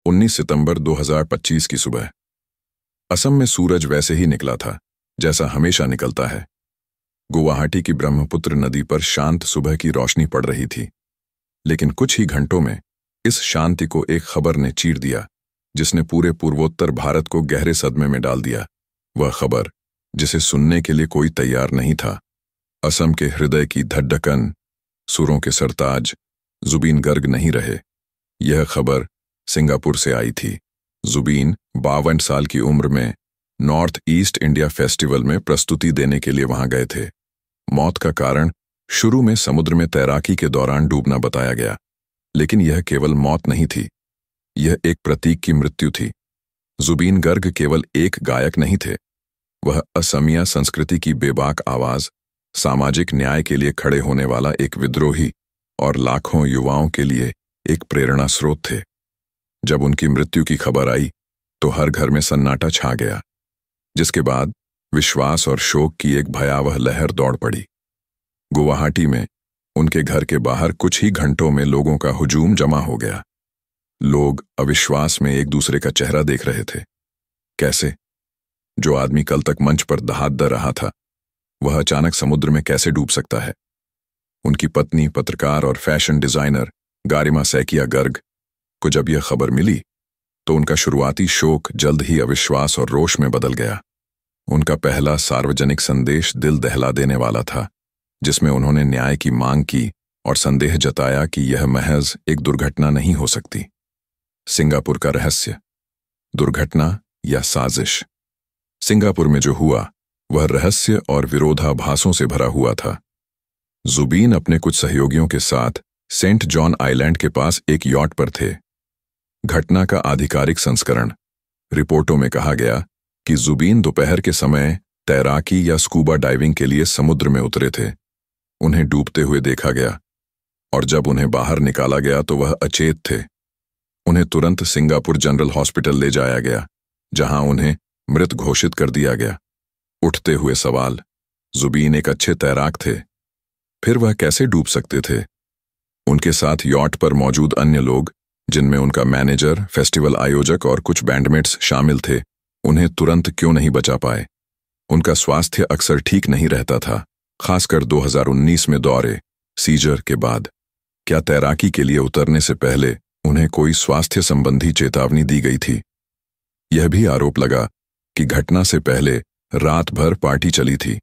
19 सितंबर 2025 की सुबह। असम में सूरज वैसे ही निकला था जैसा हमेशा निकलता है। गुवाहाटी की ब्रह्मपुत्र नदी पर शांत सुबह की रोशनी पड़ रही थी, लेकिन कुछ ही घंटों में इस शांति को एक खबर ने चीर दिया जिसने पूरे पूर्वोत्तर भारत को गहरे सदमे में डाल दिया। वह खबर जिसे सुनने के लिए कोई तैयार नहीं था। असम के हृदय की धड़कन, सुरों के सरताज जुबीन गर्ग नहीं रहे। यह खबर सिंगापुर से आई थी। जुबीन 52 साल की उम्र में नॉर्थ ईस्ट इंडिया फेस्टिवल में प्रस्तुति देने के लिए वहां गए थे। मौत का कारण शुरू में समुद्र में तैराकी के दौरान डूबना बताया गया, लेकिन यह केवल मौत नहीं थी, यह एक प्रतीक की मृत्यु थी। जुबीन गर्ग केवल एक गायक नहीं थे, वह असमिया संस्कृति की बेबाक आवाज, सामाजिक न्याय के लिए खड़े होने वाला एक विद्रोही और लाखों युवाओं के लिए एक प्रेरणा स्रोत थे। जब उनकी मृत्यु की खबर आई तो हर घर में सन्नाटा छा गया, जिसके बाद विश्वास और शोक की एक भयावह लहर दौड़ पड़ी। गुवाहाटी में उनके घर के बाहर कुछ ही घंटों में लोगों का हुजूम जमा हो गया। लोग अविश्वास में एक दूसरे का चेहरा देख रहे थे। कैसे? जो आदमी कल तक मंच पर दहाड़ रहा था, वह अचानक समुद्र में कैसे डूब सकता है? उनकी पत्नी, पत्रकार और फैशन डिजाइनर गारिमा सैकिया गर्ग को जब यह खबर मिली तो उनका शुरुआती शोक जल्द ही अविश्वास और रोष में बदल गया। उनका पहला सार्वजनिक संदेश दिल दहला देने वाला था, जिसमें उन्होंने न्याय की मांग की और संदेह जताया कि यह महज एक दुर्घटना नहीं हो सकती। सिंगापुर का रहस्य, दुर्घटना या साजिश? सिंगापुर में जो हुआ वह रहस्य और विरोधाभासों से भरा हुआ था। जुबीन अपने कुछ सहयोगियों के साथ सेंट जॉन आइलैंड के पास एक यॉट पर थे। घटना का आधिकारिक संस्करण। रिपोर्टों में कहा गया कि जुबीन दोपहर के समय तैराकी या स्कूबा डाइविंग के लिए समुद्र में उतरे थे। उन्हें डूबते हुए देखा गया और जब उन्हें बाहर निकाला गया तो वह अचेत थे। उन्हें तुरंत सिंगापुर जनरल हॉस्पिटल ले जाया गया, जहां उन्हें मृत घोषित कर दिया गया। उठते हुए सवाल, जुबीन एक अच्छे तैराक थे, फिर वह कैसे डूब सकते थे? उनके साथ यॉट पर मौजूद अन्य लोग, जिनमें उनका मैनेजर, फेस्टिवल आयोजक और कुछ बैंडमेट्स शामिल थे, उन्हें तुरंत क्यों नहीं बचा पाए? उनका स्वास्थ्य अक्सर ठीक नहीं रहता था, खासकर 2019 में दौरे सीजर के बाद। क्या तैराकी के लिए उतरने से पहले उन्हें कोई स्वास्थ्य संबंधी चेतावनी दी गई थी? यह भी आरोप लगा कि घटना से पहले रात भर पार्टी चली थी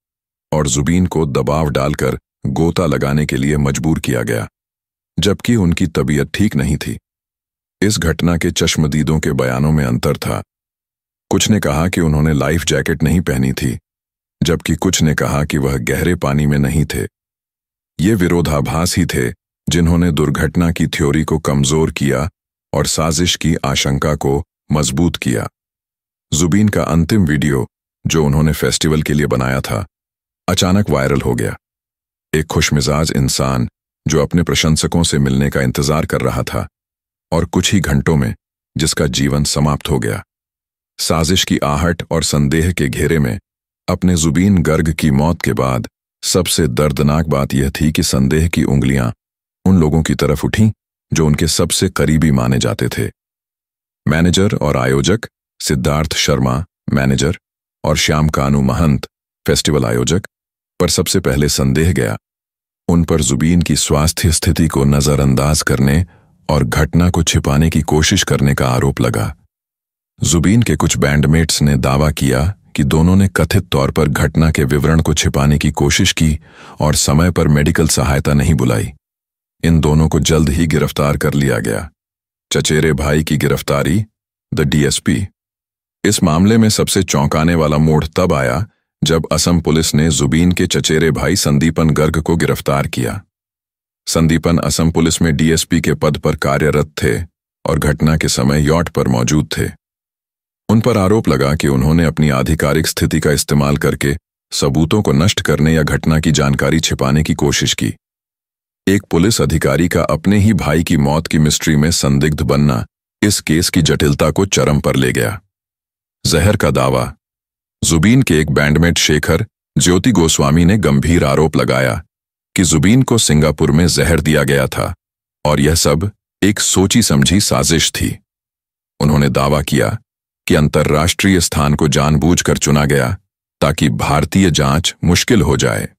और जुबीन को दबाव डालकर गोता लगाने के लिए मजबूर किया गया, जबकि उनकी तबीयत ठीक नहीं थी। इस घटना के चश्मदीदों के बयानों में अंतर था। कुछ ने कहा कि उन्होंने लाइफ जैकेट नहीं पहनी थी, जबकि कुछ ने कहा कि वह गहरे पानी में नहीं थे। ये विरोधाभास ही थे जिन्होंने दुर्घटना की थ्योरी को कमजोर किया और साजिश की आशंका को मजबूत किया। जुबीन का अंतिम वीडियो, जो उन्होंने फेस्टिवल के लिए बनाया था, अचानक वायरल हो गया। एक खुशमिजाज इंसान जो अपने प्रशंसकों से मिलने का इंतजार कर रहा था, और कुछ ही घंटों में जिसका जीवन समाप्त हो गया। साजिश की आहट और संदेह के घेरे में अपने जुबीन गर्ग की मौत के बाद सबसे दर्दनाक बात यह थी कि संदेह की उंगलियां उन लोगों की तरफ उठीं जो उनके सबसे करीबी माने जाते थे। मैनेजर और आयोजक सिद्धार्थ शर्मा, मैनेजर, और श्याम कानू महंत, फेस्टिवल आयोजक, पर सबसे पहले संदेह गया। उन पर जुबीन की स्वास्थ्य स्थिति को नजरअंदाज करने और घटना को छिपाने की कोशिश करने का आरोप लगा। जुबीन के कुछ बैंडमेट्स ने दावा किया कि दोनों ने कथित तौर पर घटना के विवरण को छिपाने की कोशिश की और समय पर मेडिकल सहायता नहीं बुलाई। इन दोनों को जल्द ही गिरफ्तार कर लिया गया। चचेरे भाई की गिरफ्तारी, द डीएसपी। इस मामले में सबसे चौंकाने वाला मोड़ तब आया जब असम पुलिस ने जुबीन के चचेरे भाई संदीपन गर्ग को गिरफ्तार किया। संदीपन असम पुलिस में डीएसपी के पद पर कार्यरत थे और घटना के समय यॉट पर मौजूद थे। उन पर आरोप लगा कि उन्होंने अपनी आधिकारिक स्थिति का इस्तेमाल करके सबूतों को नष्ट करने या घटना की जानकारी छिपाने की कोशिश की। एक पुलिस अधिकारी का अपने ही भाई की मौत की मिस्ट्री में संदिग्ध बनना इस केस की जटिलता को चरम पर ले गया। जहर का दावा। जुबीन के एक बैंडमेट शेखर ज्योति गोस्वामी ने गंभीर आरोप लगाया कि जुबीन को सिंगापुर में जहर दिया गया था और यह सब एक सोची समझी साजिश थी। उन्होंने दावा किया कि अंतर्राष्ट्रीय स्थान को जानबूझकर चुना गया ताकि भारतीय जांच मुश्किल हो जाए।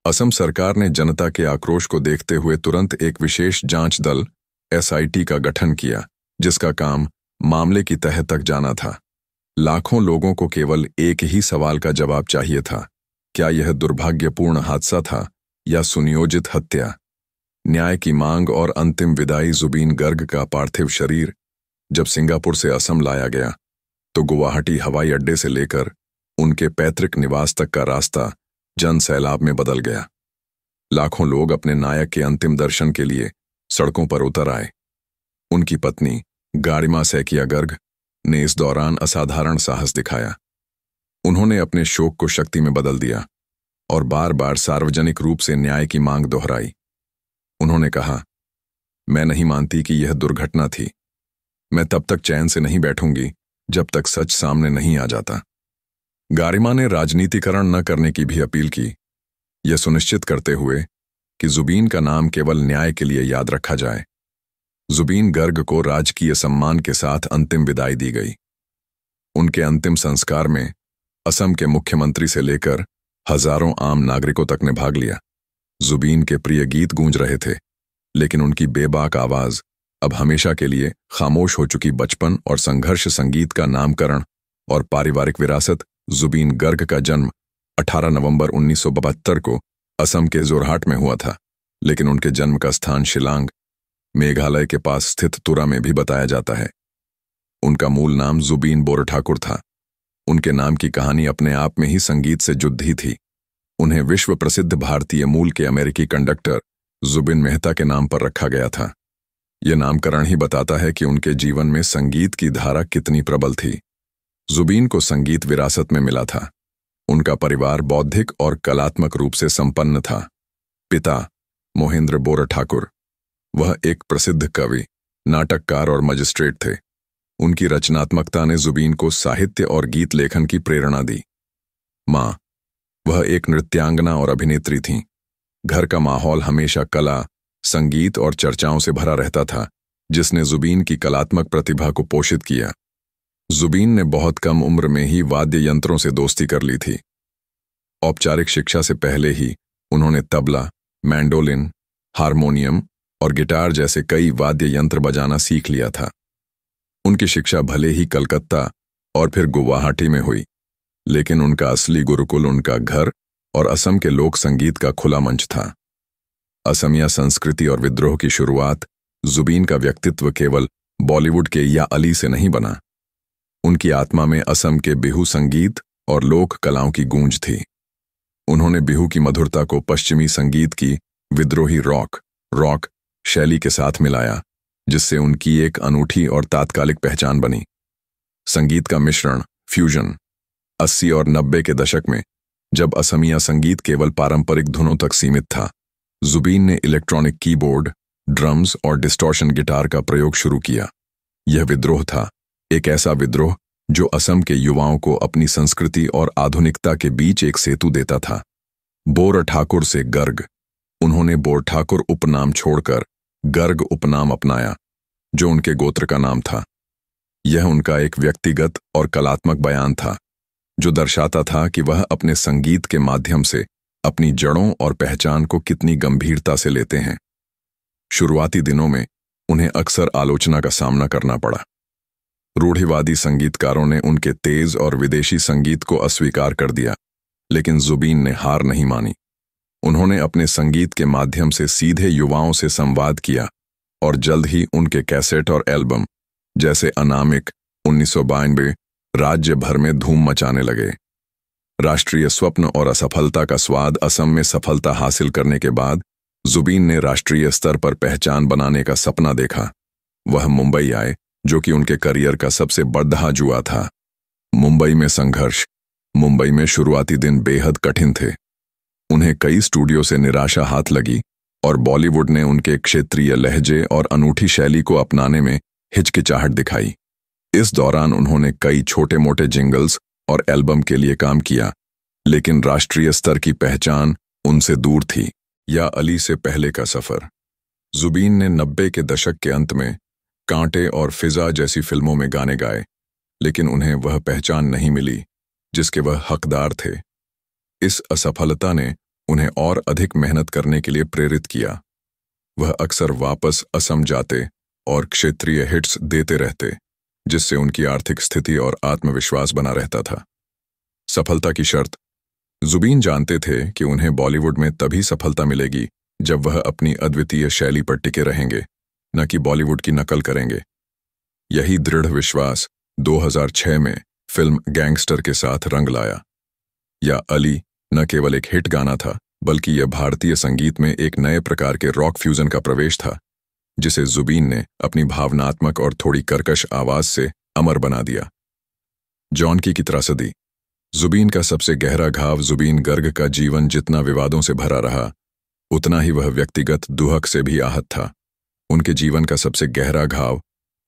असम सरकार ने जनता के आक्रोश को देखते हुए तुरंत एक विशेष जांच दल SIT का गठन किया, जिसका काम मामले की तह तक जाना था। लाखों लोगों को केवल एक ही सवाल का जवाब चाहिए था, क्या यह दुर्भाग्यपूर्ण हादसा था या सुनियोजित हत्या। न्याय की मांग और अंतिम विदाई। जुबीन गर्ग का पार्थिव शरीर जब सिंगापुर से असम लाया गया तो गुवाहाटी हवाई अड्डे से लेकर उनके पैतृक निवास तक का रास्ता जन सैलाब में बदल गया। लाखों लोग अपने नायक के अंतिम दर्शन के लिए सड़कों पर उतर आए। उनकी पत्नी गारिमा सैकिया गर्ग ने इस दौरान असाधारण साहस दिखाया। उन्होंने अपने शोक को शक्ति में बदल दिया और बार बार सार्वजनिक रूप से न्याय की मांग दोहराई। उन्होंने कहा, मैं नहीं मानती कि यह दुर्घटना थी। मैं तब तक चैन से नहीं बैठूंगी जब तक सच सामने नहीं आ जाता। गारिमा ने राजनीतिकरण न करने की भी अपील की, यह सुनिश्चित करते हुए कि जुबीन का नाम केवल न्याय के लिए याद रखा जाए। जुबीन गर्ग को राजकीय सम्मान के साथ अंतिम विदाई दी गई। उनके अंतिम संस्कार में असम के मुख्यमंत्री से लेकर हजारों आम नागरिकों तक ने भाग लिया। जुबीन के प्रिय गीत गूंज रहे थे, लेकिन उनकी बेबाक आवाज अब हमेशा के लिए खामोश हो चुकी। बचपन और संघर्ष संगीत का नामकरण और पारिवारिक विरासत। जुबीन गर्ग का जन्म 18 नवंबर 1972 को असम के जोरहाट में हुआ था, लेकिन उनके जन्म का स्थान शिलांग, मेघालय के पास स्थित तुरा में भी बताया जाता है। उनका मूल नाम जुबीन बोरठाकुर था। उनके नाम की कहानी अपने आप में ही संगीत से जुड़ी थी। उन्हें विश्व प्रसिद्ध भारतीय मूल के अमेरिकी कंडक्टर जुबिन मेहता के नाम पर रखा गया था। यह नामकरण ही बताता है कि उनके जीवन में संगीत की धारा कितनी प्रबल थी। जुबीन को संगीत विरासत में मिला था। उनका परिवार बौद्धिक और कलात्मक रूप से संपन्न था। पिता मोहिंद्र बोरठाकुर, वह एक प्रसिद्ध कवि, नाटककार और मजिस्ट्रेट थे। उनकी रचनात्मकता ने जुबीन को साहित्य और गीत लेखन की प्रेरणा दी। माँ, वह एक नृत्यांगना और अभिनेत्री थीं। घर का माहौल हमेशा कला, संगीत और चर्चाओं से भरा रहता था, जिसने जुबीन की कलात्मक प्रतिभा को पोषित किया। जुबीन ने बहुत कम उम्र में ही वाद्य यंत्रों से दोस्ती कर ली थी। औपचारिक शिक्षा से पहले ही उन्होंने तबला, मैंडोलिन, हारमोनियम और गिटार जैसे कई वाद्य यंत्र बजाना सीख लिया था। उनकी शिक्षा भले ही कलकत्ता और फिर गुवाहाटी में हुई, लेकिन उनका असली गुरुकुल उनका घर और असम के लोक संगीत का खुला मंच था। असमिया संस्कृति और विद्रोह की शुरुआत। जुबीन का व्यक्तित्व केवल बॉलीवुड के या अली से नहीं बना। उनकी आत्मा में असम के बिहू संगीत और लोक कलाओं की गूंज थी। उन्होंने बिहू की मधुरता को पश्चिमी संगीत की विद्रोही रॉक शैली के साथ मिलाया, जिससे उनकी एक अनूठी और तात्कालिक पहचान बनी। संगीत का मिश्रण, फ्यूजन। 80 और 90 के दशक में, जब असमिया संगीत केवल पारंपरिक धुनों तक सीमित था, जुबीन ने इलेक्ट्रॉनिक कीबोर्ड, ड्रम्स और डिस्टॉर्शन गिटार का प्रयोग शुरू किया। यह विद्रोह था, एक ऐसा विद्रोह जो असम के युवाओं को अपनी संस्कृति और आधुनिकता के बीच एक सेतु देता था। बोरठाकुर से गर्ग। उन्होंने बोरठाकुर उपनाम छोड़कर गर्ग उपनाम अपनाया, जो उनके गोत्र का नाम था। यह उनका एक व्यक्तिगत और कलात्मक बयान था, जो दर्शाता था कि वह अपने संगीत के माध्यम से अपनी जड़ों और पहचान को कितनी गंभीरता से लेते हैं। शुरुआती दिनों में उन्हें अक्सर आलोचना का सामना करना पड़ा। रूढ़िवादी संगीतकारों ने उनके तेज और विदेशी संगीत को अस्वीकार कर दिया, लेकिन जुबीन ने हार नहीं मानी। उन्होंने अपने संगीत के माध्यम से सीधे युवाओं से संवाद किया और जल्द ही उनके कैसेट और एल्बम, जैसे अनामिक 1992, राज्य भर में धूम मचाने लगे। राष्ट्रीय स्वप्न और असफलता का स्वाद। असम में सफलता हासिल करने के बाद जुबीन ने राष्ट्रीय स्तर पर पहचान बनाने का सपना देखा। वह मुंबई आए, जो कि उनके करियर का सबसे बड़ा जुआ था। मुंबई में संघर्ष। मुंबई में शुरुआती दिन बेहद कठिन थे। उन्हें कई स्टूडियो से निराशा हाथ लगी और बॉलीवुड ने उनके क्षेत्रीय लहजे और अनूठी शैली को अपनाने में हिचकिचाहट दिखाई। इस दौरान उन्होंने कई छोटे मोटे जिंगल्स और एल्बम के लिए काम किया, लेकिन राष्ट्रीय स्तर की पहचान उनसे दूर थी। या अली से पहले का सफर। जुबीन ने 90 के दशक के अंत में कांटे और फिजा जैसी फिल्मों में गाने गाए, लेकिन उन्हें वह पहचान नहीं मिली जिसके वह हकदार थे। इस असफलता ने उन्हें और अधिक मेहनत करने के लिए प्रेरित किया। वह अक्सर वापस असम जाते और क्षेत्रीय हिट्स देते रहते, जिससे उनकी आर्थिक स्थिति और आत्मविश्वास बना रहता था। सफलता की शर्त। जुबीन जानते थे कि उन्हें बॉलीवुड में तभी सफलता मिलेगी जब वह अपनी अद्वितीय शैली पर टिके रहेंगे, न कि बॉलीवुड की नकल करेंगे। यही दृढ़ विश्वास 2006 में फिल्म गैंगस्टर के साथ रंग लाया। या अली न केवल एक हिट गाना था, बल्कि यह भारतीय संगीत में एक नए प्रकार के रॉक फ्यूजन का प्रवेश था, जिसे जुबीन ने अपनी भावनात्मक और थोड़ी कर्कश आवाज से अमर बना दिया। जॉनकी की त्रासदी। जुबीन का सबसे गहरा घाव जुबीन गर्ग का जीवन जितना विवादों से भरा रहा, उतना ही वह व्यक्तिगत दुहक से भी आहत था। उनके जीवन का सबसे गहरा घाव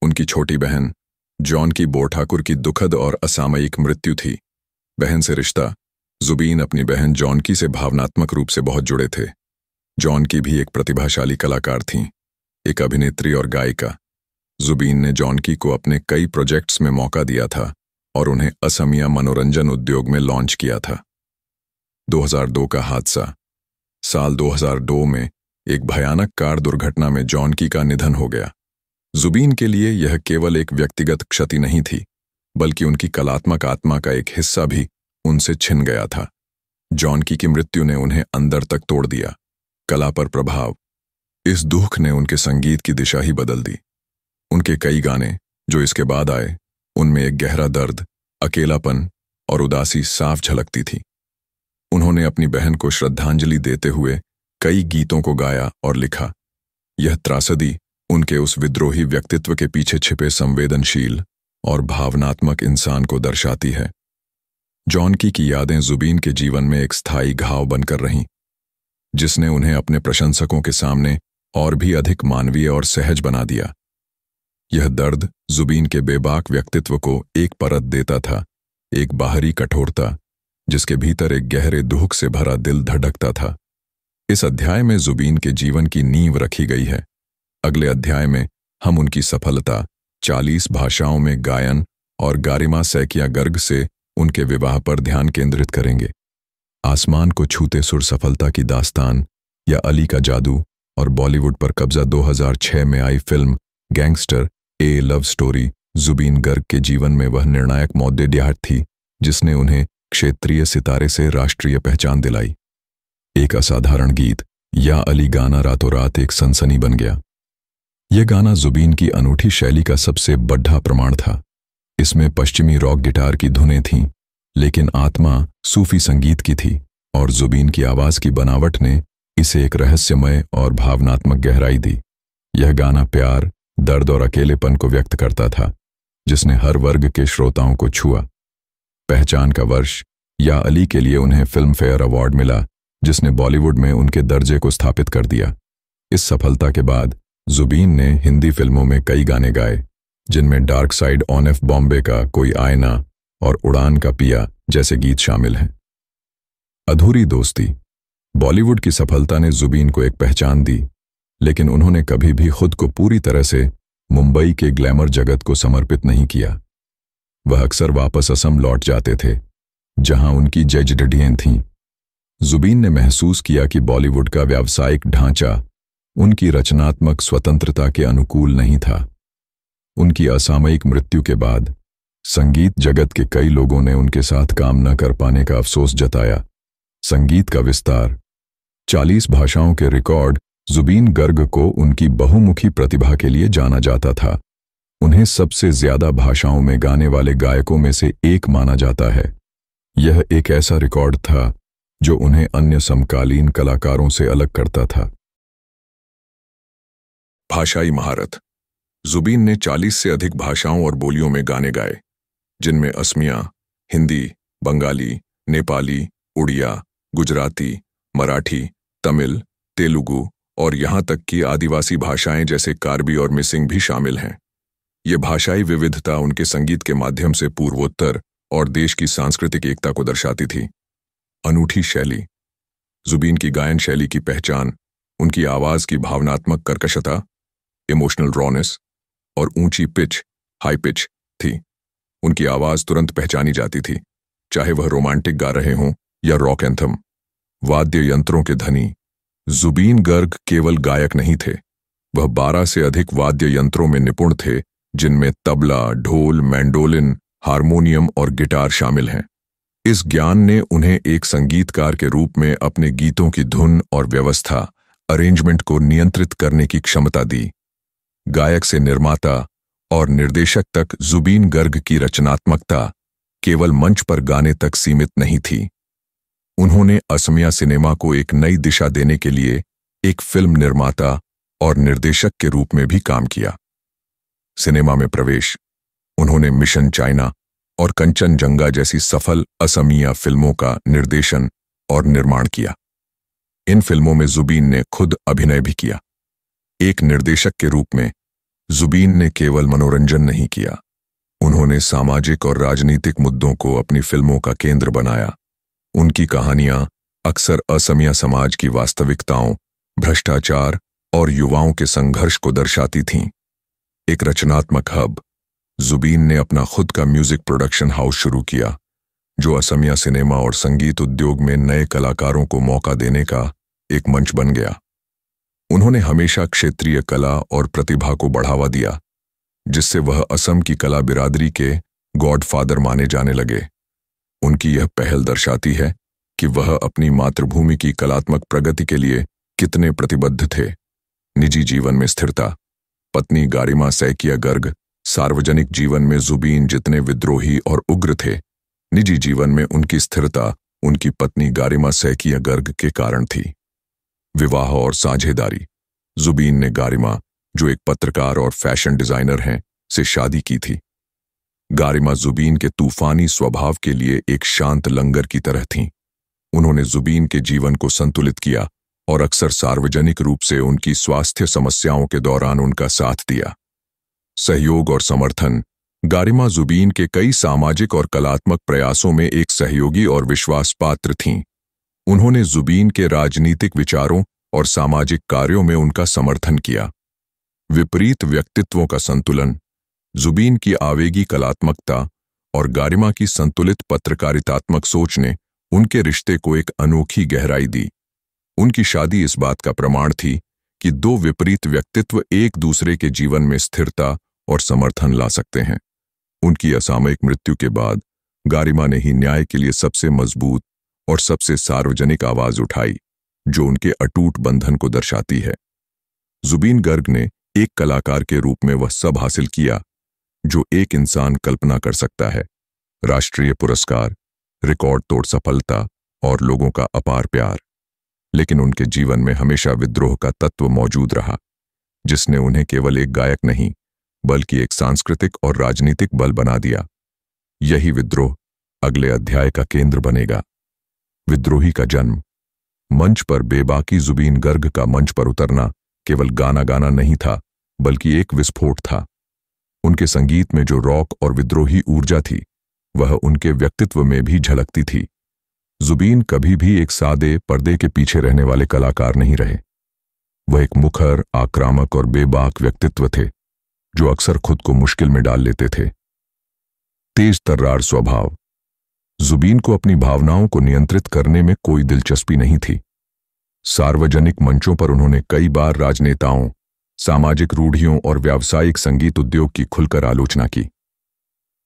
उनकी छोटी बहन जॉनकी बोरठाकुर की दुखद और असामयिक मृत्यु थी। बहन से रिश्ता। जुबीन अपनी बहन जॉनकी से भावनात्मक रूप से बहुत जुड़े थे। जॉनकी भी एक प्रतिभाशाली कलाकार थीं, एक अभिनेत्री और गायिका। जुबीन ने जॉनकी को अपने कई प्रोजेक्ट्स में मौका दिया था और उन्हें असमिया मनोरंजन उद्योग में लॉन्च किया था। 2002 का हादसा। साल 2002 में एक भयानक कार दुर्घटना में जॉनकी का निधन हो गया। जुबीन के लिए यह केवल एक व्यक्तिगत क्षति नहीं थी, बल्कि उनकी कलात्मक आत्मा का एक हिस्सा भी उनसे छिन गया था। जॉनकी की मृत्यु ने उन्हें अंदर तक तोड़ दिया। कला पर प्रभाव। इस दुख ने उनके संगीत की दिशा ही बदल दी। उनके कई गाने जो इसके बाद आए, उनमें एक गहरा दर्द, अकेलापन और उदासी साफ झलकती थी। उन्होंने अपनी बहन को श्रद्धांजलि देते हुए कई गीतों को गाया और लिखा। यह त्रासदी उनके उस विद्रोही व्यक्तित्व के पीछे छिपे संवेदनशील और भावनात्मक इंसान को दर्शाती है। जॉनकी की यादें जुबीन के जीवन में एक स्थायी घाव बनकर रहीं, जिसने उन्हें अपने प्रशंसकों के सामने और भी अधिक मानवीय और सहज बना दिया। यह दर्द जुबीन के बेबाक व्यक्तित्व को एक परत देता था, एक बाहरी कठोरता जिसके भीतर एक गहरे दुख से भरा दिल धड़कता था। इस अध्याय में जुबीन के जीवन की नींव रखी गई है। अगले अध्याय में हम उनकी सफलता, 40 भाषाओं में गायन और गारिमा सैकिया गर्ग से उनके विवाह पर ध्यान केंद्रित करेंगे। आसमान को छूते सुर सफलता की दास्तान या अली का जादू और बॉलीवुड पर कब्जा 2006 में आई फिल्म गैंगस्टर ए लव स्टोरी जुबीन गर्ग के जीवन में वह निर्णायक मौद्देड्याहट थी जिसने उन्हें क्षेत्रीय सितारे से राष्ट्रीय पहचान दिलाई। एक असाधारण गीत या अली गाना रातों रात एक सनसनी बन गया। यह गाना जुबीन की अनूठी शैली का सबसे बड़ा प्रमाण था। इसमें पश्चिमी रॉक गिटार की धुनें थीं, लेकिन आत्मा सूफी संगीत की थी और जुबीन की आवाज की बनावट ने इसे एक रहस्यमय और भावनात्मक गहराई दी। यह गाना प्यार, दर्द और अकेलेपन को व्यक्त करता था, जिसने हर वर्ग के श्रोताओं को छुआ। पहचान का वर्ष या अली के लिए उन्हें फिल्म फेयर अवार्ड मिला, जिसने बॉलीवुड में उनके दर्जे को स्थापित कर दिया। इस सफलता के बाद जुबीन ने हिंदी फिल्मों में कई गाने गाए, जिनमें dark side on F Bombay का कोई आईना और उड़ान का पिया जैसे गीत शामिल हैं। अधूरी दोस्ती। बॉलीवुड की सफलता ने जुबीन को एक पहचान दी, लेकिन उन्होंने कभी भी खुद को पूरी तरह से मुंबई के ग्लैमर जगत को समर्पित नहीं किया। वह अक्सर वापस असम लौट जाते थे, जहां उनकी जजडडियां थीं। जुबीन ने महसूस किया कि बॉलीवुड का व्यावसायिक ढांचा उनकी रचनात्मक स्वतंत्रता के अनुकूल नहीं था। उनकी असामयिक मृत्यु के बाद संगीत जगत के कई लोगों ने उनके साथ काम न कर पाने का अफसोस जताया। संगीत का विस्तार। 40 भाषाओं के रिकॉर्ड। जुबीन गर्ग को उनकी बहुमुखी प्रतिभा के लिए जाना जाता था। उन्हें सबसे ज्यादा भाषाओं में गाने वाले गायकों में से एक माना जाता है। यह एक ऐसा रिकॉर्ड था जो उन्हें अन्य समकालीन कलाकारों से अलग करता था। भाषाई महारत। जुबीन ने 40 से अधिक भाषाओं और बोलियों में गाने गाए, जिनमें असमिया, हिंदी, बंगाली, नेपाली, उड़िया, गुजराती, मराठी, तमिल, तेलुगु और यहाँ तक कि आदिवासी भाषाएं जैसे कार्बी और मिसिंग भी शामिल हैं। ये भाषाई विविधता उनके संगीत के माध्यम से पूर्वोत्तर और देश की सांस्कृतिक एकता को दर्शाती थी। अनूठी शैली। जुबीन की गायन शैली की पहचान उनकी आवाज की भावनात्मक कर्कशता, इमोशनल रॉनेस, और ऊंची पिच, हाई पिच थी। उनकी आवाज तुरंत पहचानी जाती थी, चाहे वह रोमांटिक गा रहे हों या रॉक एंथम। वाद्य यंत्रों के धनी जुबीन गर्ग केवल गायक नहीं थे, वह 12 से अधिक वाद्य यंत्रों में निपुण थे, जिनमें तबला, ढोल, मैंडोलिन, हारमोनियम और गिटार शामिल हैं। इस ज्ञान ने उन्हें एक संगीतकार के रूप में अपने गीतों की धुन और व्यवस्था, अरेंजमेंट को नियंत्रित करने की क्षमता दी। गायक से निर्माता और निर्देशक तक जुबीन गर्ग की रचनात्मकता केवल मंच पर गाने तक सीमित नहीं थी। उन्होंने असमिया सिनेमा को एक नई दिशा देने के लिए एक फिल्म निर्माता और निर्देशक के रूप में भी काम किया। सिनेमा में प्रवेश, उन्होंने मिशन चाइना और कंचनजंगा जैसी सफल असमिया फिल्मों का निर्देशन और निर्माण किया। इन फिल्मों में जुबीन ने खुद अभिनय भी किया। एक निर्देशक के रूप में जुबीन ने केवल मनोरंजन नहीं किया, उन्होंने सामाजिक और राजनीतिक मुद्दों को अपनी फिल्मों का केंद्र बनाया। उनकी कहानियां अक्सर असमिया समाज की वास्तविकताओं, भ्रष्टाचार और युवाओं के संघर्ष को दर्शाती थीं। एक रचनात्मक हब, जुबीन ने अपना खुद का म्यूजिक प्रोडक्शन हाउस शुरू किया, जो असमिया सिनेमा और संगीत उद्योग में नए कलाकारों को मौका देने का एक मंच बन गया। उन्होंने हमेशा क्षेत्रीय कला और प्रतिभा को बढ़ावा दिया, जिससे वह असम की कला बिरादरी के गॉडफादर माने जाने लगे। उनकी यह पहल दर्शाती है कि वह अपनी मातृभूमि की कलात्मक प्रगति के लिए कितने प्रतिबद्ध थे। निजी जीवन में स्थिरता, पत्नी गारिमा सैकिया गर्ग सार्वजनिक जीवन में जुबीन जितने विद्रोही और उग्र थे, निजी जीवन में उनकी स्थिरता उनकी पत्नी गारिमा सैकिया गर्ग के कारण थी। विवाह और साझेदारी, जुबीन ने गारिमा, जो एक पत्रकार और फैशन डिजाइनर हैं, से शादी की थी। गारिमा जुबीन के तूफानी स्वभाव के लिए एक शांत लंगर की तरह थीं। उन्होंने जुबीन के जीवन को संतुलित किया और अक्सर सार्वजनिक रूप से उनकी स्वास्थ्य समस्याओं के दौरान उनका साथ दिया। सहयोग और समर्थन, गारिमा जुबीन के कई सामाजिक और कलात्मक प्रयासों में एक सहयोगी और विश्वास पात्र थीं। उन्होंने जुबीन के राजनीतिक विचारों और सामाजिक कार्यों में उनका समर्थन किया। विपरीत व्यक्तित्वों का संतुलन, जुबीन की आवेगी कलात्मकता और गारिमा की संतुलित पत्रकारितात्मक सोच ने उनके रिश्ते को एक अनोखी गहराई दी। उनकी शादी इस बात का प्रमाण थी कि दो विपरीत व्यक्तित्व एक दूसरे के जीवन में स्थिरता और समर्थन ला सकते हैं। उनकी असामयिक मृत्यु के बाद गारिमा ने ही न्याय के लिए सबसे मजबूत और सबसे सार्वजनिक आवाज उठाई, जो उनके अटूट बंधन को दर्शाती है। जुबीन गर्ग ने एक कलाकार के रूप में वह सब हासिल किया जो एक इंसान कल्पना कर सकता है। राष्ट्रीय पुरस्कार, रिकॉर्ड तोड़ सफलता और लोगों का अपार प्यार। लेकिन उनके जीवन में हमेशा विद्रोह का तत्व मौजूद रहा, जिसने उन्हें केवल एक गायक नहीं बल्कि एक सांस्कृतिक और राजनीतिक बल बना दिया। यही विद्रोह अगले अध्याय का केंद्र बनेगा। विद्रोही का जन्म। मंच पर बेबाकी जुबीन गर्ग का मंच पर उतरना केवल गाना गाना नहीं था, बल्कि एक विस्फोट था। उनके संगीत में जो रॉक और विद्रोही ऊर्जा थी, वह उनके व्यक्तित्व में भी झलकती थी। जुबीन कभी भी एक सादे पर्दे के पीछे रहने वाले कलाकार नहीं रहे। वह एक मुखर, आक्रामक और बेबाक व्यक्तित्व थे, जो अक्सर खुद को मुश्किल में डाल लेते थे। तेज तर्रार स्वभाव। जुबीन को अपनी भावनाओं को नियंत्रित करने में कोई दिलचस्पी नहीं थी। सार्वजनिक मंचों पर उन्होंने कई बार राजनेताओं, सामाजिक रूढ़ियों और व्यावसायिक संगीत उद्योग की खुलकर आलोचना की।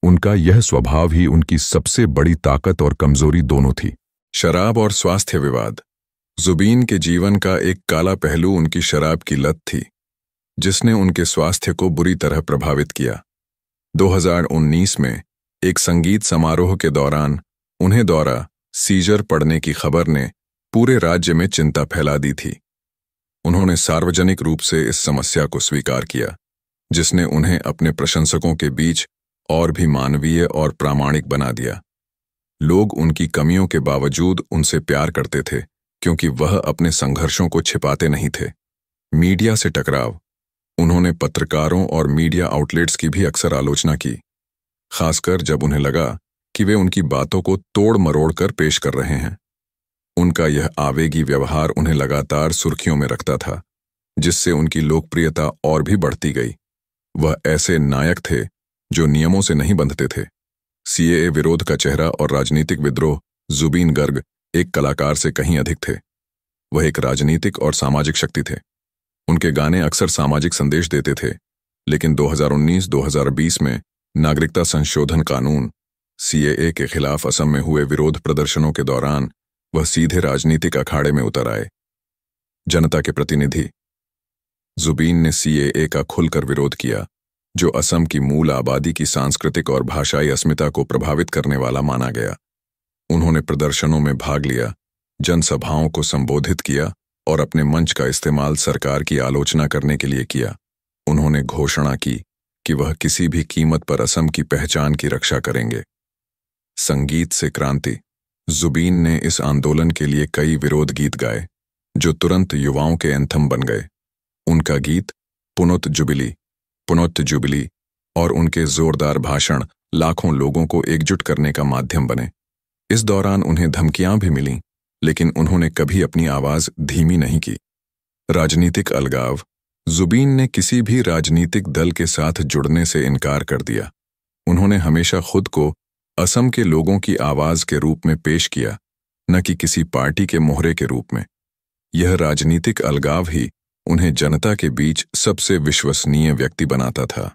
उनका यह स्वभाव ही उनकी सबसे बड़ी ताकत और कमजोरी दोनों थी। शराब और स्वास्थ्य विवाद। जुबीन के जीवन का एक काला पहलू उनकी शराब की लत थी, जिसने उनके स्वास्थ्य को बुरी तरह प्रभावित किया। 2019 में एक संगीत समारोह के दौरान उन्हें दौरा सीजर पड़ने की खबर ने पूरे राज्य में चिंता फैला दी थी। उन्होंने सार्वजनिक रूप से इस समस्या को स्वीकार किया, जिसने उन्हें अपने प्रशंसकों के बीच और भी मानवीय और प्रामाणिक बना दिया। लोग उनकी कमियों के बावजूद उनसे प्यार करते थे, क्योंकि वह अपने संघर्षों को छिपाते नहीं थे। मीडिया से टकराव। उन्होंने पत्रकारों और मीडिया आउटलेट्स की भी अक्सर आलोचना की, खासकर जब उन्हें लगा कि वे उनकी बातों को तोड़ मरोड़ कर पेश कर रहे हैं। उनका यह आवेगी व्यवहार उन्हें लगातार सुर्खियों में रखता था, जिससे उनकी लोकप्रियता और भी बढ़ती गई। वह ऐसे नायक थे जो नियमों से नहीं बंधते थे। सीएए विरोध का चेहरा और राजनीतिक विद्रोह जुबीन गर्ग एक कलाकार से कहीं अधिक थे। वह एक राजनीतिक और सामाजिक शक्ति थे। उनके गाने अक्सर सामाजिक संदेश देते थे, लेकिन 2019-2020 में नागरिकता संशोधन कानून सीएए के खिलाफ असम में हुए विरोध प्रदर्शनों के दौरान वह सीधे राजनीतिक अखाड़े में उतर आए। जनता के प्रतिनिधि जुबीन ने सीएए का खुलकर विरोध किया, जो असम की मूल आबादी की सांस्कृतिक और भाषाई अस्मिता को प्रभावित करने वाला माना गया। उन्होंने प्रदर्शनों में भाग लिया, जनसभाओं को संबोधित किया और अपने मंच का इस्तेमाल सरकार की आलोचना करने के लिए किया। उन्होंने घोषणा की कि वह किसी भी कीमत पर असम की पहचान की रक्षा करेंगे। संगीत से क्रांति। जुबीन ने इस आंदोलन के लिए कई विरोध गीत गाए, जो तुरंत युवाओं के एंथम बन गए। उनका गीत पुनोत जुबिली और उनके जोरदार भाषण लाखों लोगों को एकजुट करने का माध्यम बने। इस दौरान उन्हें धमकियां भी मिलीं, लेकिन उन्होंने कभी अपनी आवाज धीमी नहीं की। राजनीतिक अलगाव। जुबीन ने किसी भी राजनीतिक दल के साथ जुड़ने से इनकार कर दिया। उन्होंने हमेशा खुद को असम के लोगों की आवाज के रूप में पेश किया, न कि किसी पार्टी के मोहरे के रूप में। यह राजनीतिक अलगाव ही उन्हें जनता के बीच सबसे विश्वसनीय व्यक्ति बनाता था।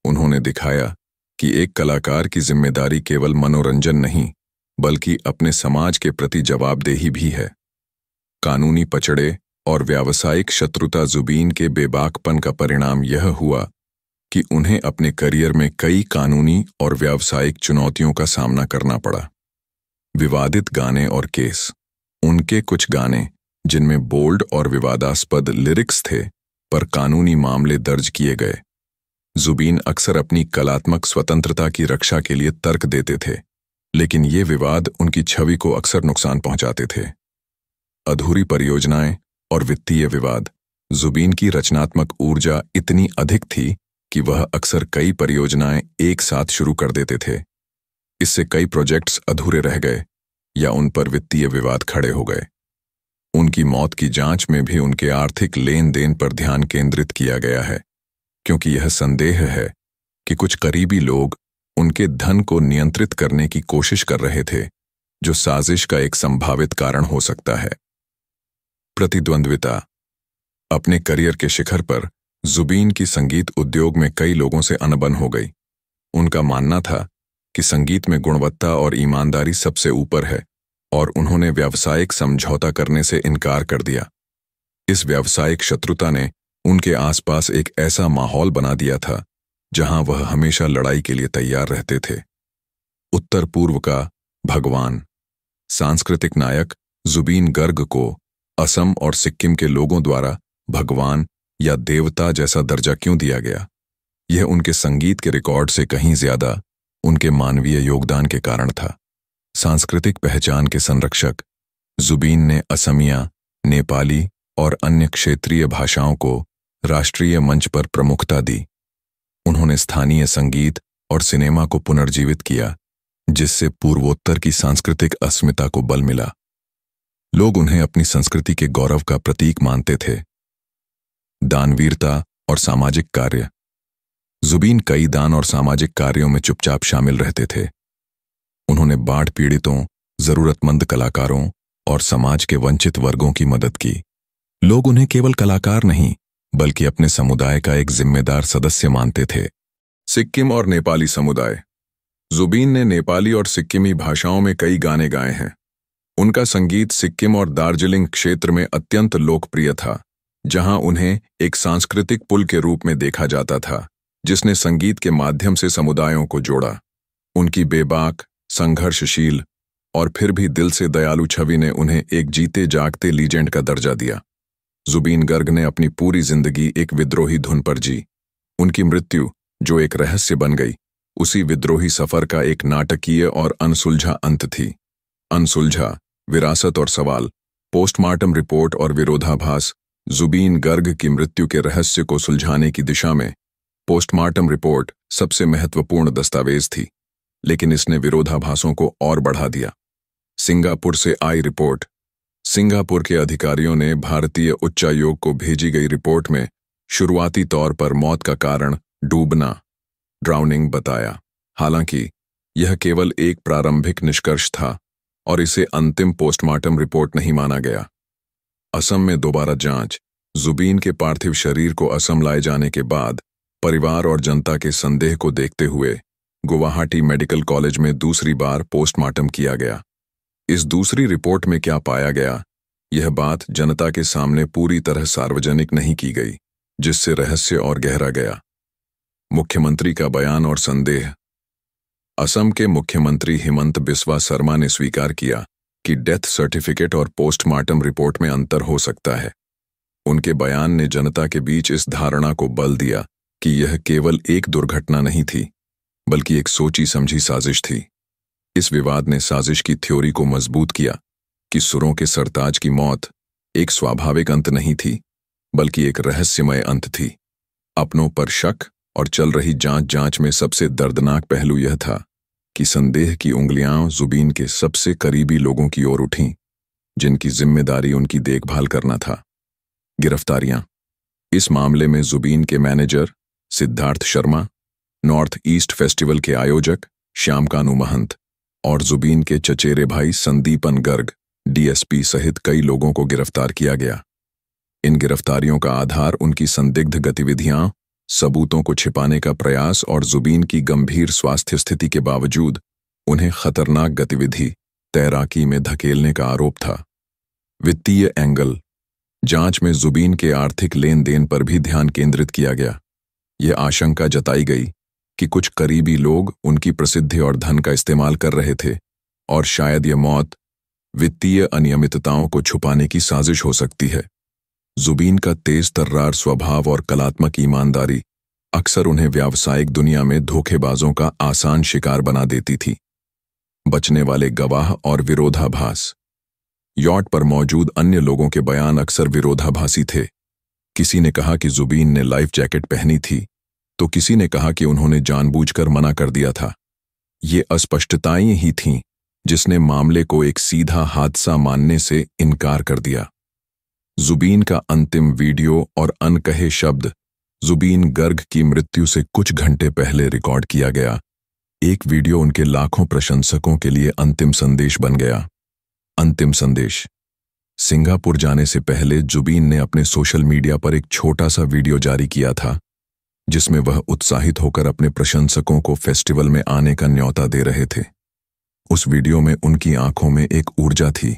उन्होंने दिखाया कि एक कलाकार की जिम्मेदारी केवल मनोरंजन नहीं, बल्कि अपने समाज के प्रति जवाबदेही भी है। कानूनी पचड़े और व्यावसायिक शत्रुता। जुबीन के बेबाकपन का परिणाम यह हुआ कि उन्हें अपने करियर में कई कानूनी और व्यावसायिक चुनौतियों का सामना करना पड़ा। विवादित गाने और केस। उनके कुछ गाने, जिनमें बोल्ड और विवादास्पद लिरिक्स थे, पर कानूनी मामले दर्ज किए गए। जुबीन अक्सर अपनी कलात्मक स्वतंत्रता की रक्षा के लिए तर्क देते थे, लेकिन ये विवाद उनकी छवि को अक्सर नुकसान पहुंचाते थे। अधूरी परियोजनाएं और वित्तीय विवाद। जुबीन की रचनात्मक ऊर्जा इतनी अधिक थी कि वह अक्सर कई परियोजनाएं एक साथ शुरू कर देते थे। इससे कई प्रोजेक्ट्स अधूरे रह गए या उन पर वित्तीय विवाद खड़े हो गए। उनकी मौत की जांच में भी उनके आर्थिक लेन देन पर ध्यान केंद्रित किया गया है, क्योंकि यह संदेह है कि कुछ करीबी लोग उनके धन को नियंत्रित करने की कोशिश कर रहे थे, जो साजिश का एक संभावित कारण हो सकता है। प्रतिद्वंद्विता। अपने करियर के शिखर पर जुबीन की संगीत उद्योग में कई लोगों से अनबन हो गई। उनका मानना था कि संगीत में गुणवत्ता और ईमानदारी सबसे ऊपर है, और उन्होंने व्यावसायिक समझौता करने से इनकार कर दिया। इस व्यावसायिक शत्रुता ने उनके आसपास एक ऐसा माहौल बना दिया था जहां वह हमेशा लड़ाई के लिए तैयार रहते थे। उत्तर पूर्व का भगवान। सांस्कृतिक नायक जुबीन गर्ग को असम और सिक्किम के लोगों द्वारा भगवान या देवता जैसा दर्जा क्यों दिया गया? यह उनके संगीत के रिकॉर्ड से कहीं ज्यादा उनके मानवीय योगदान के कारण था। सांस्कृतिक पहचान के संरक्षक। जुबीन ने असमिया, नेपाली और अन्य क्षेत्रीय भाषाओं को राष्ट्रीय मंच पर प्रमुखता दी। उन्होंने स्थानीय संगीत और सिनेमा को पुनर्जीवित किया, जिससे पूर्वोत्तर की सांस्कृतिक अस्मिता को बल मिला। लोग उन्हें अपनी संस्कृति के गौरव का प्रतीक मानते थे। दानवीरता और सामाजिक कार्य। जुबीन कई दान और सामाजिक कार्यों में चुपचाप शामिल रहते थे। उन्होंने बाढ़ पीड़ितों, जरूरतमंद कलाकारों और समाज के वंचित वर्गों की मदद की। लोग उन्हें केवल कलाकार नहीं, बल्कि अपने समुदाय का एक जिम्मेदार सदस्य मानते थे। सिक्किम और नेपाली समुदाय। जुबीन ने नेपाली और सिक्किमी भाषाओं में कई गाने गाए हैं। उनका संगीत सिक्किम और दार्जिलिंग क्षेत्र में अत्यंत लोकप्रिय था, जहां उन्हें एक सांस्कृतिक पुल के रूप में देखा जाता था, जिसने संगीत के माध्यम से समुदायों को जोड़ा। उनकी बेबाक, संघर्षशील और फिर भी दिल से दयालु छवि ने उन्हें एक जीते जागते लीजेंड का दर्जा दिया। जुबीन गर्ग ने अपनी पूरी जिंदगी एक विद्रोही धुन पर जी। उनकी मृत्यु, जो एक रहस्य बन गई, उसी विद्रोही सफर का एक नाटकीय और अनसुलझा अंत थी। अनसुलझा। विरासत और सवाल। पोस्टमार्टम रिपोर्ट और विरोधाभास। जुबीन गर्ग की मृत्यु के रहस्य को सुलझाने की दिशा में पोस्टमार्टम रिपोर्ट सबसे महत्वपूर्ण दस्तावेज थी, लेकिन इसने विरोधाभासों को और बढ़ा दिया। सिंगापुर से आई रिपोर्ट। सिंगापुर के अधिकारियों ने भारतीय उच्चायोग को भेजी गई रिपोर्ट में शुरुआती तौर पर मौत का कारण डूबना, ड्राउनिंग बताया। हालांकि यह केवल एक प्रारंभिक निष्कर्ष था और इसे अंतिम पोस्टमार्टम रिपोर्ट नहीं माना गया। असम में दोबारा जांच। जुबीन के पार्थिव शरीर को असम लाए जाने के बाद परिवार और जनता के संदेह को देखते हुए गुवाहाटी मेडिकल कॉलेज में दूसरी बार पोस्टमार्टम किया गया। इस दूसरी रिपोर्ट में क्या पाया गया, यह बात जनता के सामने पूरी तरह सार्वजनिक नहीं की गई, जिससे रहस्य और गहरा गया। मुख्यमंत्री का बयान और संदेह। असम के मुख्यमंत्री हिमंत बिस्वा शर्मा ने स्वीकार किया कि डेथ सर्टिफिकेट और पोस्टमार्टम रिपोर्ट में अंतर हो सकता है। उनके बयान ने जनता के बीच इस धारणा को बल दिया कि यह केवल एक दुर्घटना नहीं थी, बल्कि एक सोची समझी साजिश थी। इस विवाद ने साजिश की थ्योरी को मजबूत किया कि सुरों के सरताज की मौत एक स्वाभाविक अंत नहीं थी, बल्कि एक रहस्यमय अंत थी। अपनों पर शक और चल रही जांच में सबसे दर्दनाक पहलू यह था कि संदेह की उंगलियां जुबीन के सबसे करीबी लोगों की ओर उठीं, जिनकी जिम्मेदारी उनकी देखभाल करना था। गिरफ्तारियां। इस मामले में जुबीन के manager Siddharth Sharma, north east festival के आयोजक श्यामकानू महंत और जुबीन के चचेरे भाई संदीपन गर्ग, डीएसपी सहित कई लोगों को गिरफ्तार किया गया। इन गिरफ्तारियों का आधार उनकी संदिग्ध गतिविधियां, सबूतों को छिपाने का प्रयास और जुबीन की गंभीर स्वास्थ्य स्थिति के बावजूद उन्हें खतरनाक गतिविधि तैराकी में धकेलने का आरोप था। वित्तीय एंगल। जांच में जुबीन के आर्थिक लेन देन पर भी ध्यान केंद्रित किया गया। यह आशंका जताई गई कि कुछ करीबी लोग उनकी प्रसिद्धि और धन का इस्तेमाल कर रहे थे और शायद यह मौत वित्तीय अनियमितताओं को छुपाने की साजिश हो सकती है। जुबीन का तेज तर्रार स्वभाव और कलात्मक ईमानदारी अक्सर उन्हें व्यावसायिक दुनिया में धोखेबाजों का आसान शिकार बना देती थी। बचने वाले गवाह और विरोधाभास। यॉट पर मौजूद अन्य लोगों के बयान अक्सर विरोधाभासी थे। किसी ने कहा कि जुबीन ने लाइफ जैकेट पहनी थी, तो किसी ने कहा कि उन्होंने जानबूझकर मना कर दिया था। ये अस्पष्टताएं ही थीं जिसने मामले को एक सीधा हादसा मानने से इनकार कर दिया। जुबीन का अंतिम वीडियो और अनकहे शब्द। जुबीन गर्ग की मृत्यु से कुछ घंटे पहले रिकॉर्ड किया गया एक वीडियो उनके लाखों प्रशंसकों के लिए अंतिम संदेश बन गया। अंतिम संदेश। सिंगापुर जाने से पहले जुबीन ने अपने सोशल मीडिया पर एक छोटा सा वीडियो जारी किया था, जिसमें वह उत्साहित होकर अपने प्रशंसकों को फेस्टिवल में आने का न्योता दे रहे थे। उस वीडियो में उनकी आंखों में एक ऊर्जा थी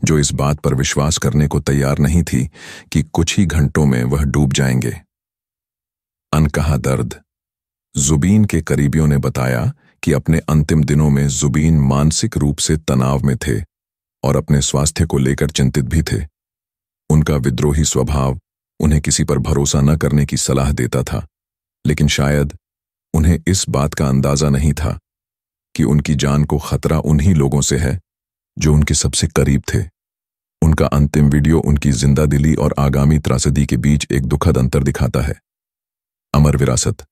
जो इस बात पर विश्वास करने को तैयार नहीं थी कि कुछ ही घंटों में वह डूब जाएंगे। अनकहा दर्द। जुबीन के करीबियों ने बताया कि अपने अंतिम दिनों में जुबीन मानसिक रूप से तनाव में थे और अपने स्वास्थ्य को लेकर चिंतित भी थे। उनका विद्रोही स्वभाव उन्हें किसी पर भरोसा न करने की सलाह देता था, लेकिन शायद उन्हें इस बात का अंदाजा नहीं था कि उनकी जान को खतरा उन्हीं लोगों से है जो उनके सबसे करीब थे। उनका अंतिम वीडियो उनकी जिंदादिली और आगामी त्रासदी के बीच एक दुखद अंतर दिखाता है। अमर विरासत।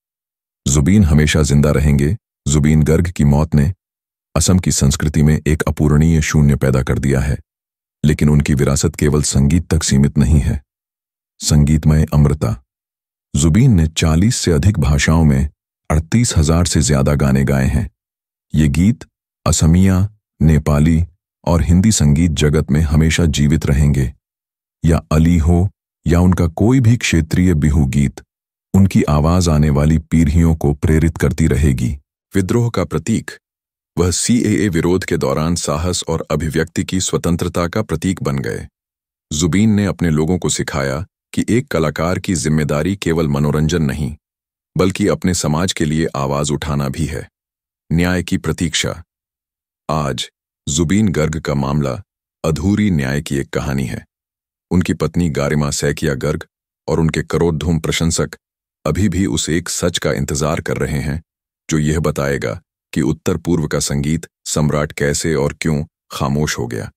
जुबीन हमेशा जिंदा रहेंगे। जुबीन गर्ग की मौत ने असम की संस्कृति में एक अपूरणीय शून्य पैदा कर दिया है, लेकिन उनकी विरासत केवल संगीत तक सीमित नहीं है। संगीतमय अमृता। जुबीन ने 40 से अधिक भाषाओं में 38,000 से ज्यादा गाने गाए हैं। ये गीत असमिया, नेपाली और हिंदी संगीत जगत में हमेशा जीवित रहेंगे। या अली हो या उनका कोई भी क्षेत्रीय बिहू गीत, उनकी आवाज आने वाली पीढ़ियों को प्रेरित करती रहेगी। विद्रोह का प्रतीक। वह सीएए विरोध के दौरान साहस और अभिव्यक्ति की स्वतंत्रता का प्रतीक बन गए। जुबीन ने अपने लोगों को सिखाया कि एक कलाकार की जिम्मेदारी केवल मनोरंजन नहीं, बल्कि अपने समाज के लिए आवाज उठाना भी है। न्याय की प्रतीक्षा। आज जुबीन गर्ग का मामला अधूरी न्याय की एक कहानी है। उनकी पत्नी गारिमा सैकिया गर्ग और उनके करोड़धूम प्रशंसक अभी भी उस एक सच का इंतजार कर रहे हैं जो यह बताएगा कि उत्तर पूर्व का संगीत सम्राट कैसे और क्यों खामोश हो गया।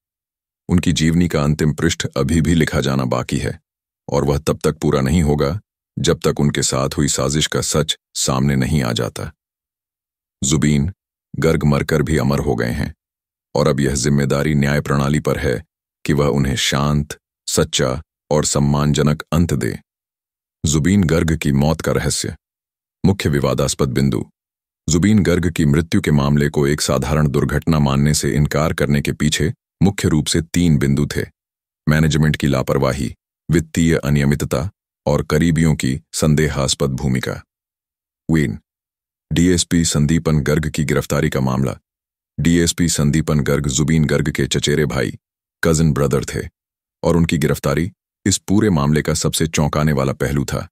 उनकी जीवनी का अंतिम पृष्ठ अभी भी लिखा जाना बाकी है और वह तब तक पूरा नहीं होगा जब तक उनके साथ हुई साजिश का सच सामने नहीं आ जाता। जुबीन गर्ग मरकर भी अमर हो गए हैं और अब यह जिम्मेदारी न्याय प्रणाली पर है कि वह उन्हें शांत, सच्चा और सम्मानजनक अंत दे। जुबीन गर्ग की मौत का रहस्य। मुख्य विवादास्पद बिंदु। जुबीन गर्ग की मृत्यु के मामले को एक साधारण दुर्घटना मानने से इनकार करने के पीछे मुख्य रूप से 3 बिंदु थे। मैनेजमेंट की लापरवाही, वित्तीय अनियमितता और करीबियों की संदेहास्पद भूमिका। वेन। डीएसपी संदीपन गर्ग की गिरफ्तारी का मामला। डीएसपी संदीपन गर्ग जुबीन गर्ग के चचेरे भाई, कजिन ब्रदर थे और उनकी गिरफ्तारी इस पूरे मामले का सबसे चौंकाने वाला पहलू था।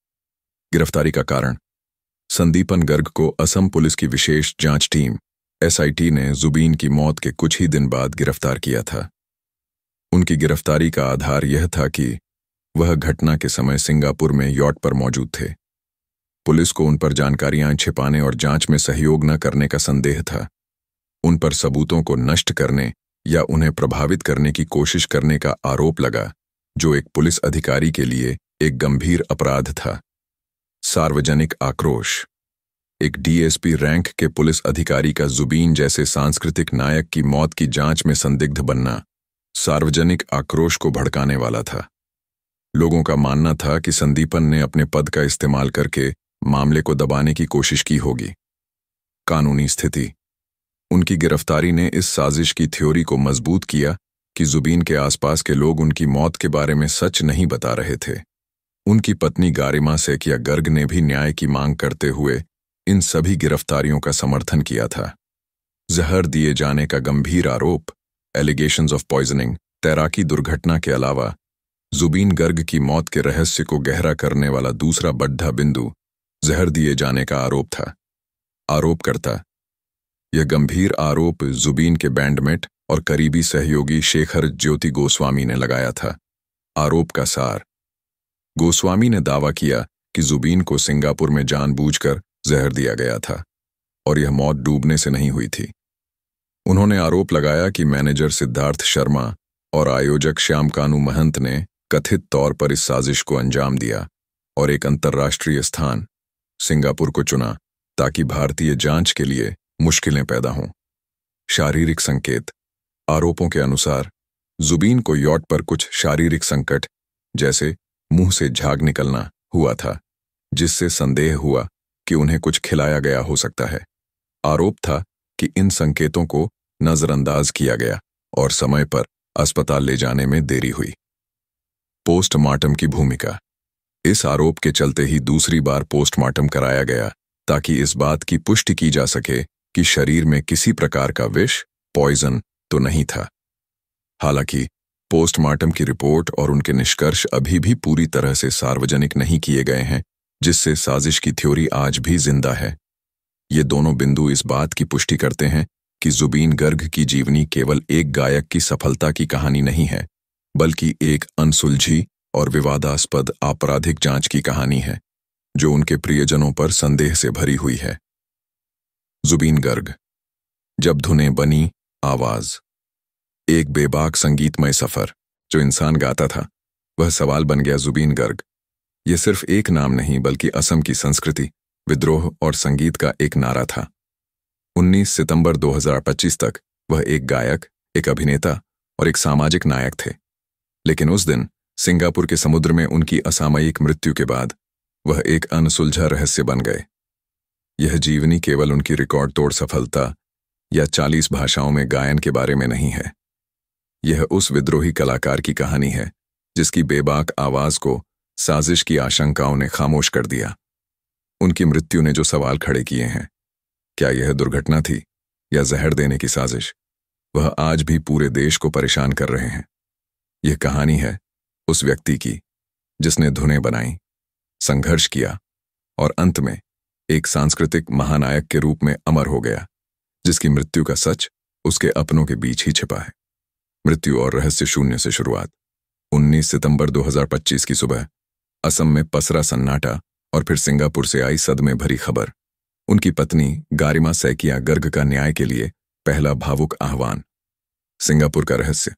गिरफ्तारी का कारण। संदीपन गर्ग को असम पुलिस की विशेष जांच टीम एसआईटी ने जुबीन की मौत के कुछ ही दिन बाद गिरफ्तार किया था। उनकी गिरफ्तारी का आधार यह था कि वह घटना के समय सिंगापुर में यॉट पर मौजूद थे। पुलिस को उन पर जानकारियां छिपाने और जांच में सहयोग न करने का संदेह था। उन पर सबूतों को नष्ट करने या उन्हें प्रभावित करने की कोशिश करने का आरोप लगा, जो एक पुलिस अधिकारी के लिए एक गंभीर अपराध था। सार्वजनिक आक्रोश। एक डीएसपी रैंक के पुलिस अधिकारी का जुबीन जैसे सांस्कृतिक नायक की मौत की जांच में संदिग्ध बनना सार्वजनिक आक्रोश को भड़काने वाला था। लोगों का मानना था कि संदीपन ने अपने पद का इस्तेमाल करके मामले को दबाने की कोशिश की होगी। कानूनी स्थिति। उनकी गिरफ्तारी ने इस साजिश की थ्योरी को मजबूत किया कि जुबीन के आसपास के लोग उनकी मौत के बारे में सच नहीं बता रहे थे। उनकी पत्नी गारिमा सैकिया गर्ग ने भी न्याय की मांग करते हुए इन सभी गिरफ्तारियों का समर्थन किया था। जहर दिए जाने का गंभीर आरोप, एलिगेशंस ऑफ पॉइजनिंग, तैराकी दुर्घटना के अलावा जुबीन गर्ग की मौत के रहस्य को गहरा करने वाला दूसरा बड़ा बिंदु जहर दिए जाने का आरोप था। आरोपकर्ता। यह गंभीर आरोप जुबीन के बैंडमेट और करीबी सहयोगी शेखर ज्योति गोस्वामी ने लगाया था। आरोप का सार। गोस्वामी ने दावा किया कि जुबीन को सिंगापुर में जानबूझकर जहर दिया गया था और यह मौत डूबने से नहीं हुई थी। उन्होंने आरोप लगाया कि मैनेजर सिद्धार्थ शर्मा और आयोजक श्यामकानू महंत ने कथित तौर पर इस साजिश को अंजाम दिया और एक अंतर्राष्ट्रीय स्थान सिंगापुर को चुना ताकि भारतीय जांच के लिए मुश्किलें पैदा हों। शारीरिक संकेत। आरोपों के अनुसार जुबीन को यॉट पर कुछ शारीरिक संकट जैसे मुंह से झाग निकलना हुआ था, जिससे संदेह हुआ कि उन्हें कुछ खिलाया गया हो सकता है। आरोप था कि इन संकेतों को नजरअंदाज किया गया और समय पर अस्पताल ले जाने में देरी हुई। पोस्टमार्टम की भूमिका। इस आरोप के चलते ही दूसरी बार पोस्टमार्टम कराया गया ताकि इस बात की पुष्टि की जा सके कि शरीर में किसी प्रकार का विष, पॉइजन तो नहीं था। हालांकि पोस्टमार्टम की रिपोर्ट और उनके निष्कर्ष अभी भी पूरी तरह से सार्वजनिक नहीं किए गए हैं, जिससे साजिश की थ्योरी आज भी जिंदा है। ये दोनों बिंदु इस बात की पुष्टि करते हैं कि जुबीन गर्ग की जीवनी केवल एक गायक की सफलता की कहानी नहीं है, बल्कि एक अनसुलझी और विवादास्पद आपराधिक जांच की कहानी है, जो उनके प्रियजनों पर संदेह से भरी हुई है। जुबीन गर्ग। जब धुनें बनी आवाज। एक बेबाक संगीतमय सफर जो इंसान गाता था, वह सवाल बन गया जुबीन गर्ग। यह सिर्फ एक नाम नहीं बल्कि असम की संस्कृति, विद्रोह और संगीत का एक नारा था। 19 सितंबर 2025 तक वह एक गायक, एक अभिनेता और एक सामाजिक नायक थे। लेकिन उस दिन सिंगापुर के समुद्र में उनकी असामयिक मृत्यु के बाद वह एक अनसुलझा रहस्य बन गए। यह जीवनी केवल उनकी रिकॉर्ड तोड़ सफलता या 40 भाषाओं में गायन के बारे में नहीं है। यह उस विद्रोही कलाकार की कहानी है जिसकी बेबाक आवाज को साजिश की आशंकाओं ने खामोश कर दिया। उनकी मृत्यु ने जो सवाल खड़े किए हैं, क्या यह दुर्घटना थी या जहर देने की साजिश, वह आज भी पूरे देश को परेशान कर रहे हैं। यह कहानी है उस व्यक्ति की जिसने धुनें बनाई, संघर्ष किया और अंत में एक सांस्कृतिक महानायक के रूप में अमर हो गया, जिसकी मृत्यु का सच उसके अपनों के बीच ही छिपा है। मृत्यु और रहस्य शून्य से शुरुआत। 19 सितंबर 2025 की सुबह असम में पसरा सन्नाटा और फिर सिंगापुर से आई सदमे भरी खबर। उनकी पत्नी गारिमा सैकिया गर्ग का न्याय के लिए पहला भावुक आह्वान। सिंगापुर का रहस्य।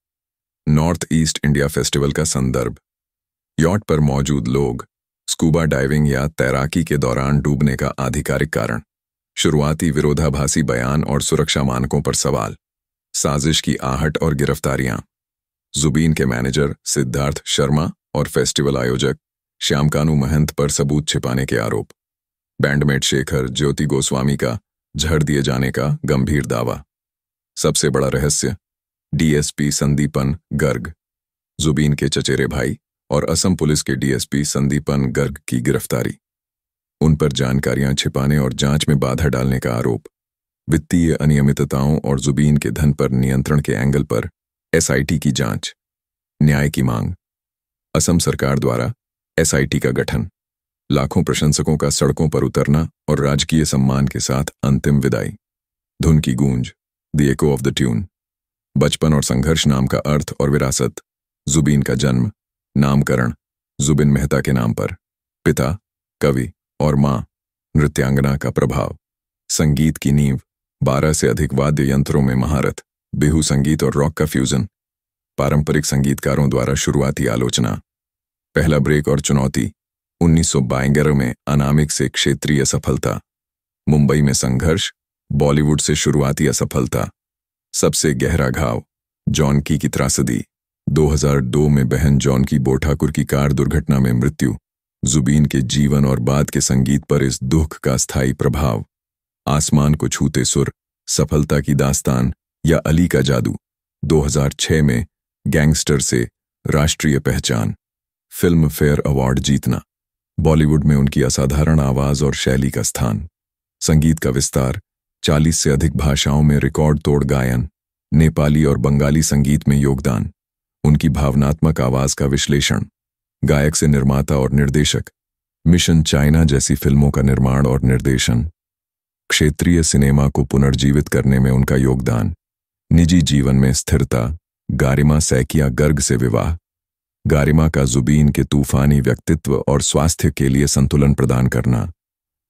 नॉर्थ ईस्ट इंडिया फेस्टिवल का संदर्भ। यॉट पर मौजूद लोग। स्कूबा डाइविंग या तैराकी के दौरान डूबने का आधिकारिक कारण। शुरुआती विरोधाभासी बयान और सुरक्षा मानकों पर सवाल। साजिश की आहट और गिरफ्तारियां। जुबीन के मैनेजर सिद्धार्थ शर्मा और फेस्टिवल आयोजक श्यामकानू महंत पर सबूत छिपाने के आरोप। बैंडमेट शेखर ज्योति गोस्वामी का झड़ दिए जाने का गंभीर दावा। सबसे बड़ा रहस्य, डीएसपी संदीपन गर्ग, जुबीन के चचेरे भाई और असम पुलिस के डीएसपी संदीपन गर्ग की गिरफ्तारी। उन पर जानकारियां छिपाने और जांच में बाधा डालने का आरोप। वित्तीय अनियमितताओं और जुबीन के धन पर नियंत्रण के एंगल पर एसआईटी की जांच। न्याय की मांग। असम सरकार द्वारा एसआईटी का गठन। लाखों प्रशंसकों का सड़कों पर उतरना और राजकीय सम्मान के साथ अंतिम विदाई। धुन की गूंज, the echo of the tune. बचपन और संघर्ष नाम का अर्थ और विरासत। जुबीन का जन्म, नामकरण जुबिन मेहता के नाम पर। पिता कवि और मां नृत्यांगना का प्रभाव। संगीत की नींव, 12 से अधिक वाद्य यंत्रों में महारत। बिहू संगीत और रॉक का फ्यूजन। पारंपरिक संगीतकारों द्वारा शुरुआती आलोचना। पहला ब्रेक और चुनौती, 1992 में अनामिक से क्षेत्रीय सफलता। मुंबई में संघर्ष, बॉलीवुड से शुरुआती असफलता। सबसे गहरा घाव, जॉनकी की त्रासदी। 2002 में बहन जॉनकी बोठाकुर की कार दुर्घटना में मृत्यु। जुबीन के जीवन और बाद के संगीत पर इस दुख का स्थायी प्रभाव। आसमान को छूते सुर, सफलता की दास्तान या अली का जादू। 2006 में गैंगस्टर से राष्ट्रीय पहचान। फिल्म फेयर अवार्ड जीतना। बॉलीवुड में उनकी असाधारण आवाज और शैली का स्थान। संगीत का विस्तार, 40 से अधिक भाषाओं में रिकॉर्ड तोड़ गायन। नेपाली और बंगाली संगीत में योगदान। उनकी भावनात्मक आवाज का विश्लेषण। गायक से निर्माता और निर्देशक। मिशन चाइना जैसी फिल्मों का निर्माण और निर्देशन। क्षेत्रीय सिनेमा को पुनर्जीवित करने में उनका योगदान। निजी जीवन में स्थिरता। गारिमा सैकिया गर्ग से विवाह। गारिमा का जुबीन के तूफानी व्यक्तित्व और स्वास्थ्य के लिए संतुलन प्रदान करना।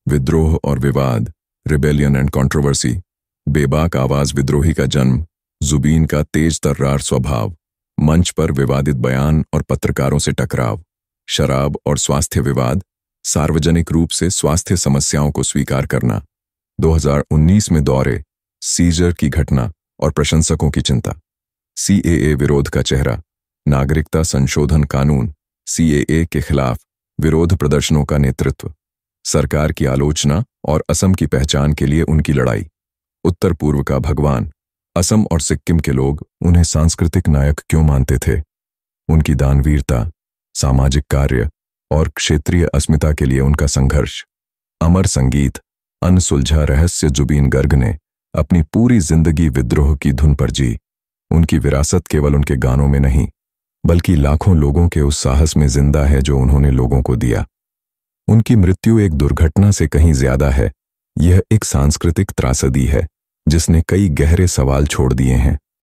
विद्रोह और विवाद, रिबेलियन एंड कंट्रोवर्सी। बेबाक आवाज विद्रोही का जन्म। जुबीन का तेज तर्रार स्वभाव। मंच पर विवादित बयान और पत्रकारों से टकराव। शराब और स्वास्थ्य विवाद। सार्वजनिक रूप से स्वास्थ्य समस्याओं को स्वीकार करना। 2019 में दौरे, सीजर की घटना और प्रशंसकों की चिंता। सीएए विरोध का चेहरा। नागरिकता संशोधन कानून सीएए के खिलाफ विरोध प्रदर्शनों का नेतृत्व। सरकार की आलोचना और असम की पहचान के लिए उनकी लड़ाई। उत्तर पूर्व का भगवान। असम और सिक्किम के लोग उन्हें सांस्कृतिक नायक क्यों मानते थे? उनकी दानवीरता, सामाजिक कार्य और क्षेत्रीय अस्मिता के लिए उनका संघर्ष। अमर संगीत, अनसुलझा रहस्य। जुबीन गर्ग ने अपनी पूरी जिंदगी विद्रोह की धुन पर जी। उनकी विरासत केवल उनके गानों में नहीं, बल्कि लाखों लोगों के उस साहस में जिंदा है जो उन्होंने लोगों को दिया। उनकी मृत्यु एक दुर्घटना से कहीं ज्यादा है। यह एक सांस्कृतिक त्रासदी है जिसने कई गहरे सवाल छोड़ दिए हैं।